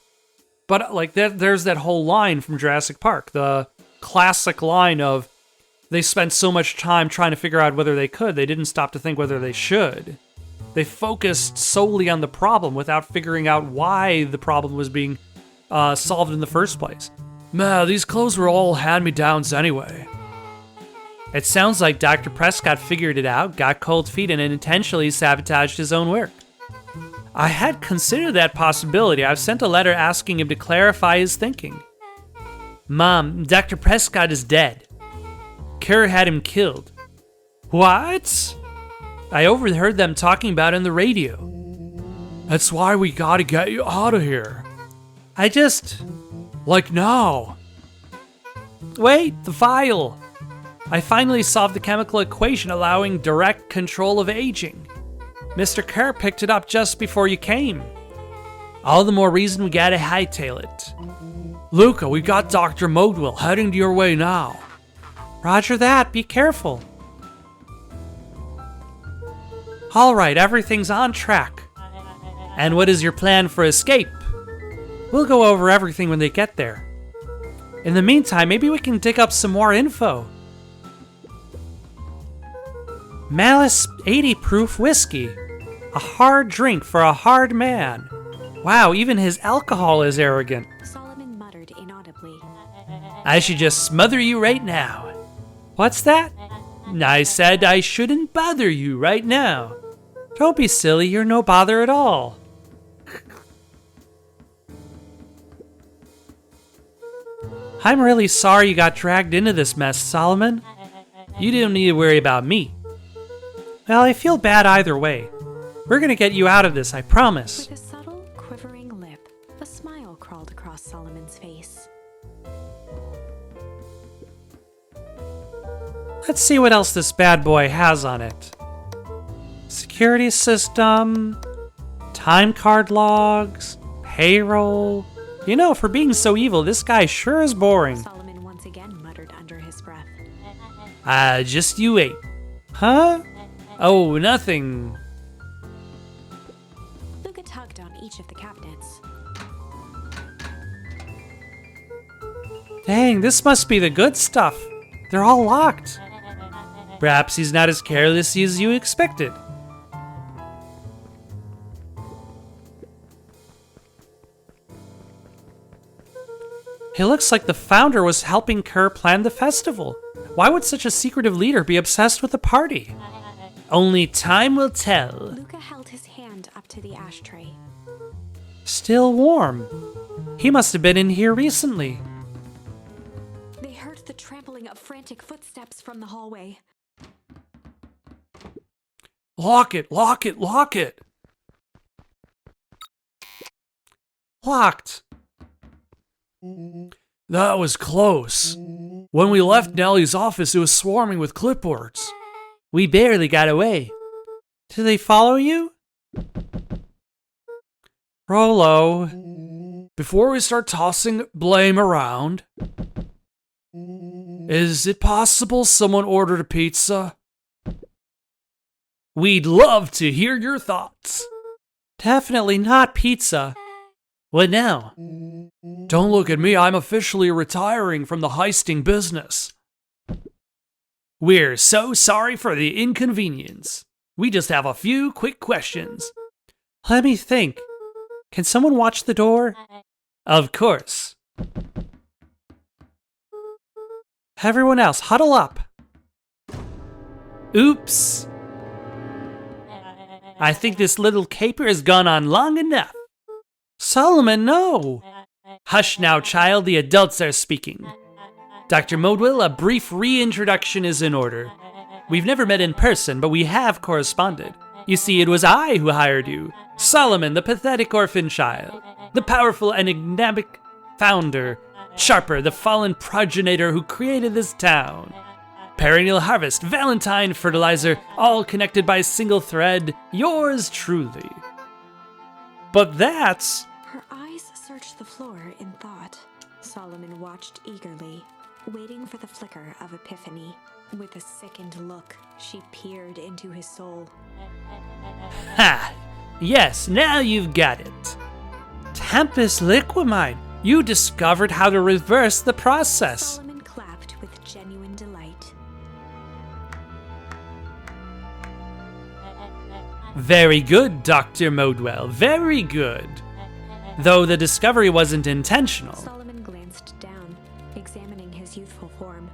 But like there's that whole line from Jurassic Park, the classic line of they spent so much time trying to figure out whether they could, they didn't stop to think whether they should. They focused solely on the problem without figuring out why the problem was being solved in the first place. Man, these clothes were all hand-me-downs anyway. It sounds like Dr. Prescott figured it out, got cold feet, and intentionally sabotaged his own work. I had considered that possibility. I've sent a letter asking him to clarify his thinking. Mom, Dr. Prescott is dead. Kerr had him killed. What? I overheard them talking about it on the radio. That's why we gotta get you out of here. Like now. Wait, the file. I finally solved the chemical equation allowing direct control of aging. Mr. Kerr picked it up just before you came. All the more reason we gotta hightail it. Luca, we got Dr. Modwell heading to your way now. Roger that, be careful. Alright, everything's on track. And what is your plan for escape? We'll go over everything when they get there. In the meantime, maybe we can dig up some more info. Malice 80 proof whiskey. A hard drink for a hard man. Wow, even his alcohol is arrogant. Solomon muttered inaudibly. I should just smother you right now. What's that? I said I shouldn't bother you right now. Don't be silly, you're no bother at all. I'm really sorry you got dragged into this mess, Solomon. You don't need to worry about me. Well, I feel bad either way. We're gonna get you out of this, I promise. With a subtle, quivering lip, a smile crawled across Solomon's face. Let's see what else this bad boy has on it. Security system, time card logs, payroll. You know, for being so evil, this guy sure is boring. Solomon once again muttered under his breath. Just you wait. Huh? Oh, nothing. Luca tugged on each of the cabinets. Dang, this must be the good stuff. They're all locked. Perhaps he's not as careless as you expected. It looks like the founder was helping Kerr plan the festival. Why would such a secretive leader be obsessed with the party? Only time will tell. Luca held his hand up to the ashtray. Still warm. He must have been in here recently. They heard the trampling of frantic footsteps from the hallway. Lock it, lock it, lock it. Locked. That was close. When we left Nellie's office, it was swarming with clipboards. We barely got away. Did they follow you? Rolo, before we start tossing blame around, is it possible someone ordered a pizza? We'd love to hear your thoughts. Definitely not pizza. What now? Don't look at me, I'm officially retiring from the heisting business. We're so sorry for the inconvenience. We just have a few quick questions. Let me think. Can someone watch the door? Of course. Everyone else, huddle up. Oops. I think this little caper has gone on long enough. Solomon, no. Hush now, child, the adults are speaking. Dr. Modwell, a brief reintroduction is in order. We've never met in person, but we have corresponded. You see, it was I who hired you. Solomon, the pathetic orphan child. The powerful, enigmatic founder. Sharper, the fallen progenitor who created this town. Perennial harvest, Valentine fertilizer, all connected by a single thread. Yours truly. But that's... Her eyes searched the floor in thought. Solomon watched eagerly, waiting for the flicker of epiphany. With a sickened look, she peered into his soul. Ha! Yes, now you've got it. Tempest liquamine. You discovered how to reverse the process. Solomon clapped with genuine delight. Very good, Dr. Modwell. Very good. Though the discovery wasn't intentional. Solomon glanced down, examining his youthful form.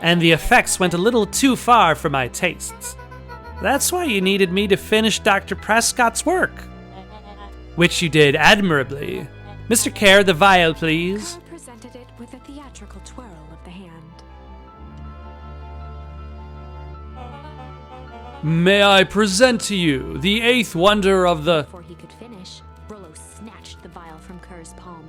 And the effects went a little too far for my tastes. That's why you needed me to finish Dr. Prescott's work. Which you did admirably. Mr. Kerr, the vial, please. Carl presented it with a theatrical twirl of the hand. May I present to you the eighth wonder of the... Before he could finish, Rollo snatched the vial from Kerr's palm.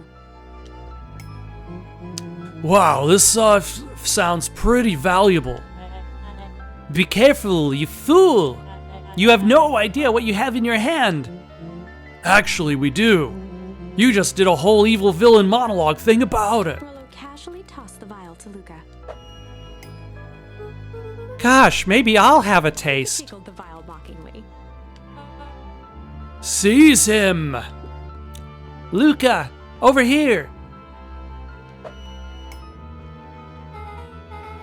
Wow, this sounds pretty valuable. Be careful, you fool! You have no idea what you have in your hand. Actually, we do. You just did a whole evil villain monologue thing about it. Rollo casually tossed the vial to Luca. Gosh, maybe I'll have a taste. Tickled the vial mockingly. Seize him! Luca, over here!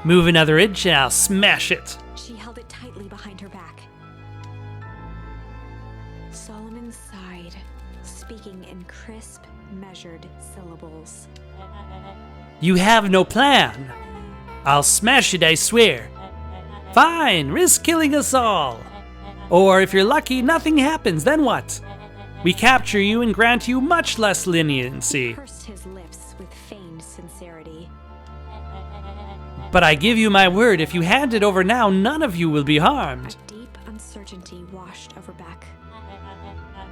Move another inch and I'll smash it. She held it tightly behind her back. Solomon sighed, speaking in crisp, measured syllables. You have no plan. I'll smash it, I swear. Fine, risk killing us all. Or if you're lucky, nothing happens, then what? We capture you and grant you much less leniency. He pursed his lips with feigned sincerity. But I give you my word, if you hand it over now, none of you will be harmed. A deep uncertainty washed over Beck.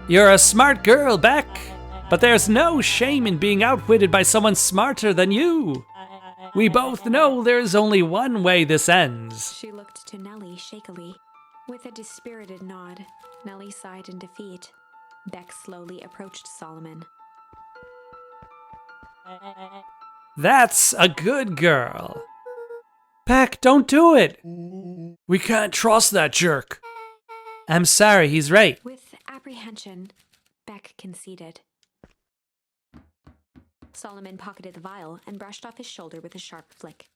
You're a smart girl, Beck. But there's no shame in being outwitted by someone smarter than you. We both know there's only one way this ends. She looked to Nellie shakily. With a dispirited nod, Nellie sighed in defeat. Beck slowly approached Solomon. That's a good girl. Beck, don't do it. We can't trust that jerk. I'm sorry, he's right. With apprehension, Beck conceded. Solomon pocketed the vial and brushed off his shoulder with a sharp flick.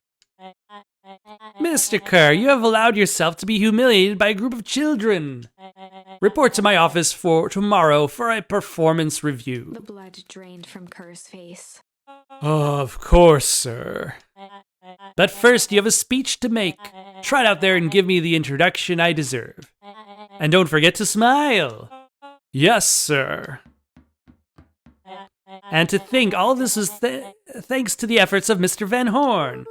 Mr. Kerr, you have allowed yourself to be humiliated by a group of children. Report to my office for tomorrow for a performance review. The blood drained from Kerr's face. Of course, sir. But first, you have a speech to make. Trot out there and give me the introduction I deserve. And don't forget to smile. Yes, sir. And to think all this was thanks to the efforts of Mr. Van Horn.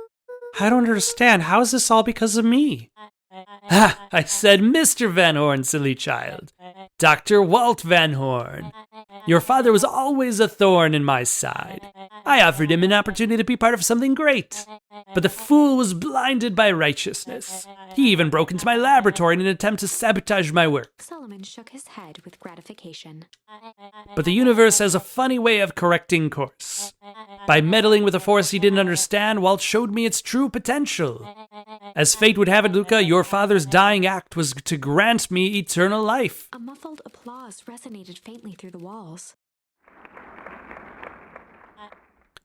I don't understand. How is this all because of me? Ha! I said Mr. Van Horn, silly child. Dr. Walt Van Horn. Your father was always a thorn in my side. I offered him an opportunity to be part of something great. But the fool was blinded by righteousness. He even broke into my laboratory in an attempt to sabotage my work. Solomon shook his head with gratification. But the universe has a funny way of correcting course. By meddling with a force he didn't understand, Walt showed me its true potential. As fate would have it, Luca, your father's dying act was to grant me eternal life. A muffled applause resonated faintly through the walls.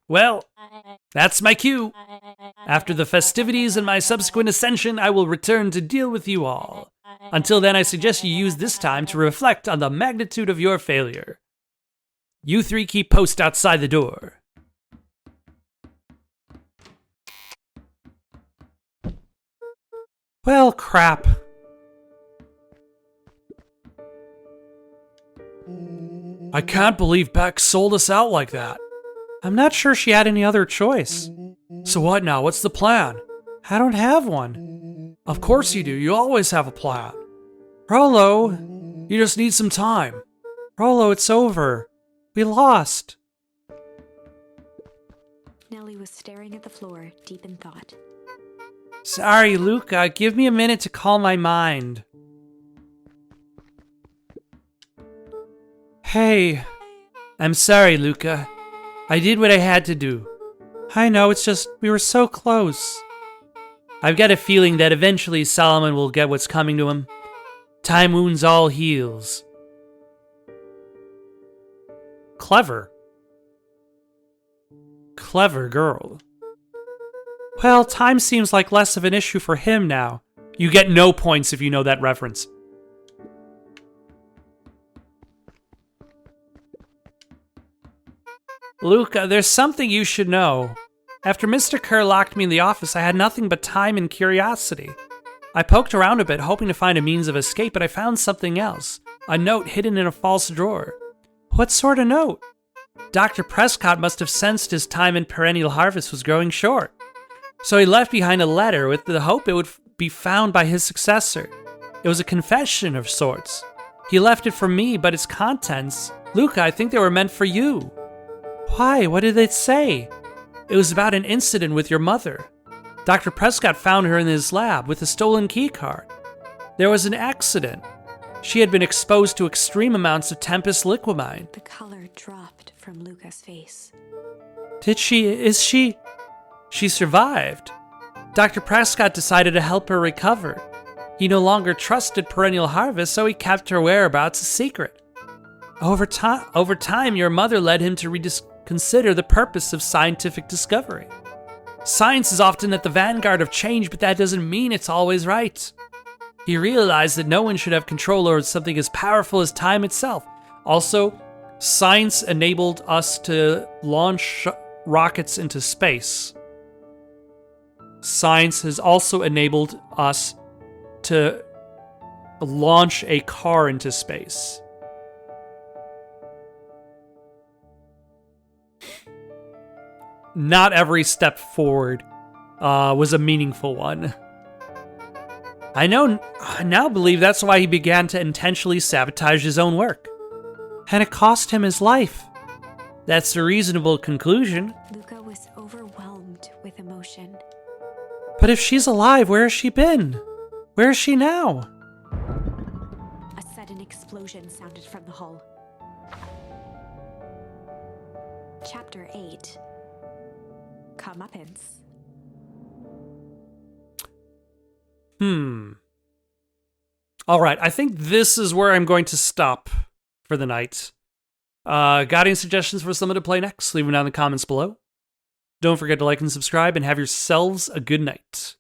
Well, that's my cue. After the festivities and my subsequent ascension, I will return to deal with you all. Until then, I suggest you use this time to reflect on the magnitude of your failure. You three keep post outside the door. Well, crap. I can't believe Beck sold us out like that. I'm not sure she had any other choice. So what now? What's the plan? I don't have one. Of course you do. You always have a plan. Rolo, you just need some time. Rolo, it's over. We lost. Nellie was staring at the floor, deep in thought. Sorry, Luca. Give me a minute to calm my mind. Hey. I'm sorry, Luca. I did what I had to do. I know, it's just, we were so close. I've got a feeling that eventually Solomon will get what's coming to him. Time wounds all heals. Clever. Clever girl. Well, time seems like less of an issue for him now. You get no points if you know that reference. Luca, there's something you should know. After Mr. Kerr locked me in the office, I had nothing but time and curiosity. I poked around a bit, hoping to find a means of escape, but I found something else. A note hidden in a false drawer. What sort of note? Dr. Prescott must have sensed his time in Perennial Harvest was growing short. So he left behind a letter with the hope it would be found by his successor. It was a confession of sorts. He left it for me, but its contents... Luca, I think they were meant for you. Why? What did it say? It was about an incident with your mother. Dr. Prescott found her in his lab with a stolen keycard. There was an accident. She had been exposed to extreme amounts of Tempest liquamine. The color dropped from Luca's face. She survived. Dr. Prescott decided to help her recover. He no longer trusted Perennial Harvest, so he kept her whereabouts a secret. Over time, your mother led him to consider the purpose of scientific discovery. Science is often at the vanguard of change, but that doesn't mean it's always right. He realized that no one should have control over something as powerful as time itself. Also, science enabled us to launch rockets into space. Science has also enabled us to launch a car into space. Not every step forward was a meaningful one. I now believe that's why he began to intentionally sabotage his own work. And it cost him his life. That's a reasonable conclusion. Luca was overwhelmed with emotion. But if she's alive, where has she been? Where is she now? A sudden explosion sounded from the hull. Chapter 8. Comeuppance. All right, I think this is where I'm going to stop for the night. Got any suggestions for someone to play next? Leave them down in the comments below. Don't forget to like and subscribe, and have yourselves a good night.